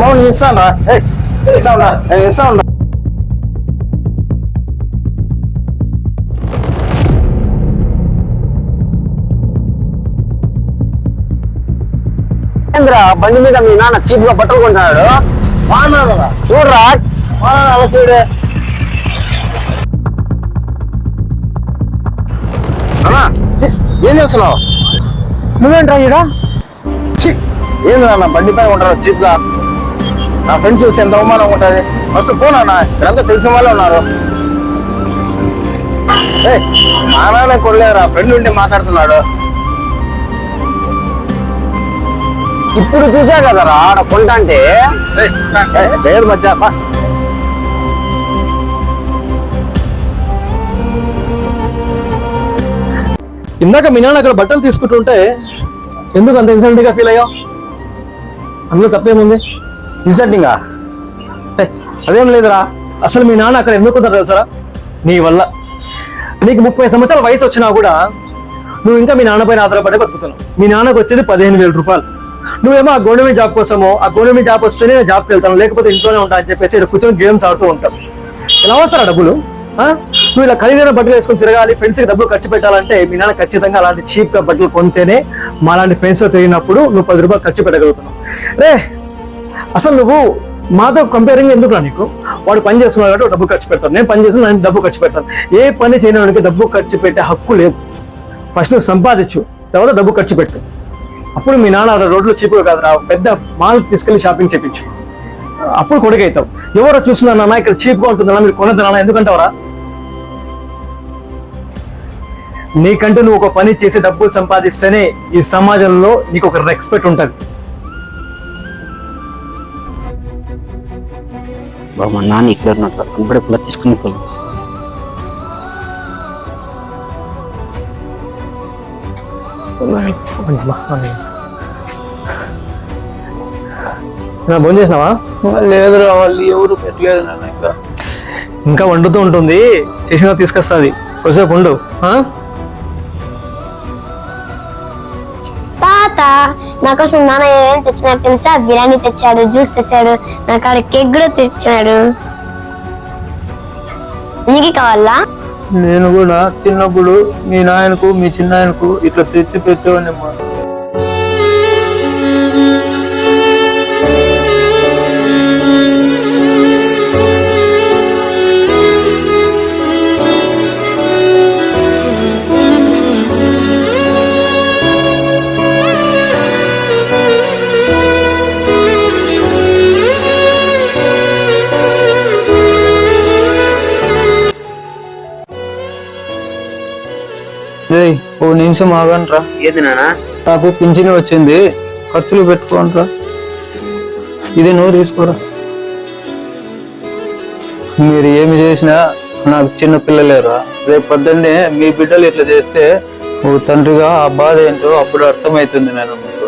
మౌన్ ఇస్తాను ఇస్తాను బండి మీద మీ నాన్న చీప్ గా బట్టలు కొంటున్నాడు. చూడరా అలా చూడే. ఏం చేస్తున్నావు? నువ్వేంట్రా ఈడ? ఏంది నాన్న బండి పైన ఉంటారు చీప్ గా? నా ఫ్రెండ్స్ చూసి ఎంత అవమానం ఉంటుంది. ఫస్ట్ పోనా ఇక్కడంతా తెలిసిన వాళ్ళే ఉన్నారు. మా నాన్న కొడలేరా, ఫ్రెండ్ ఉంటే మాట్లాడుతున్నాడు. ఇప్పుడు చూసా కదరా ఆడ కొంట అంటే లేదు మధ్య. ఇందాక మీ నాన్న అక్కడ బట్టలు తీసుకుంటుంటే ఎందుకు అంత ఇన్సల్ట్ గా ఫీల్ అయ్యావు? అందులో తప్పేముంది? ఇన్సల్టింగా అదేం లేదురా. అసలు మీ నాన్న అక్కడ ఎందుకు ఉంటారు తెలుసరా? నీ వల్ల. నీకు 30 సంవత్సరాల వయసు వచ్చినా కూడా నువ్వు ఇంకా మీ నాన్న పైన ఆధారపడే బతుకుతున్నావు. మీ నాన్నకు వచ్చేది 15,000 రూపాయలు. నువ్వేమో ఆ గవర్నమెంట్ జాబ్ కోసమో, ఆ గవర్నమెంట్ జాబ్ వస్తేనే నేను జాబ్కి వెళ్తాను లేకపోతే ఇంట్లోనే ఉంటా అని చెప్పేసి ఇక్కడ కూర్చొని గేమ్స్ ఆడుతూ ఉంటావు. ఎలా వస్తారా డబ్బులు? నువ్వు ఇలా ఖరీదైన బట్టలు వేసుకొని తిరగాలి, ఫ్రెండ్స్కి డబ్బులు ఖర్చు పెట్టాలంటే మీ నాన్న ఖచ్చితంగా అలాంటి చీప్ గా బట్టలు కొంటేనే మా లాంటి ఫ్రెండ్స్తో తిరిగినప్పుడు నువ్వు 10 రూపాయలు ఖర్చు పెట్టగలుగుతున్నావు. రే అసలు నువ్వు మాతో కంపేరింగ్ ఎందుకు రా? నీకు వాడు పని చేస్తున్నాడు కాబట్టి డబ్బు ఖర్చు పెడతాను, నేను పని చేస్తున్నా నేను డబ్బు ఖర్చు పెడతాను. ఏ పని చేయడానికి డబ్బు ఖర్చు పెట్టే హక్కు లేదు. ఫస్ట్ నువ్వు సంపాదించు, తర్వాత డబ్బు ఖర్చు పెట్టు. అప్పుడు మీ నాన్న రోడ్లో చీపుగా కాదురా, పెద్ద మాల్ తీసుకెళ్లి షాపింగ్ చేయించు. అప్పుడు కొడుకైతావు. ఎవరో చూస్తున్నా నాన్న ఇక్కడ చీప్గా ఉంటుందన్నా మీరు కొనద్దు ఎందుకంటావరా? నీకంటూ నువ్వు ఒక పని చేసి డబ్బులు సంపాదిస్తేనే ఈ సమాజంలో నీకు ఒక రెస్పెక్ట్ ఉంటుంది. మా నాన్న ఇక్కడ ఉన్నట్టు తీసుకుని భోజనం చేసినావా? లేదురా, వాళ్ళు ఎవరు పెట్టలేదు నాన్న. ఇంకా వండుతూ ఉంటుంది, చేసినా తీసుకొస్తుంది. కొద్దిసేపు ఉండు. తాత నాకోసం నాన్న ఏం తెచ్చినాడు తెలుసా? బిర్యానీ తెచ్చాడు, జ్యూస్ తెచ్చాడు, నాకు ఆడ కేక్ కూడా తెచ్చాడు. నీకు కావాలా? నేను కూడా చిన్నప్పుడు మీ నాయనకు మీ చిన్నాయనకు ఇట్లా తెచ్చి పెట్టేవాడినమ్మా. ఓ నిమిషం ఆగండ్రా. ఏది నాన్న? నాకు పింఛను వచ్చింది, ఖర్చులు పెట్టుకోండిరా. ఇది నువ్వు తీసుకోరా. మీరు ఏమి చేసినా నాకు చిన్న పిల్లలేరా. రేపు పొద్దున్నే మీ బిడ్డలు ఇట్లా చేస్తే ఓ తండ్రిగా ఆ బాధ ఏంటో అప్పుడు అర్థమవుతుంది నేను మీకు.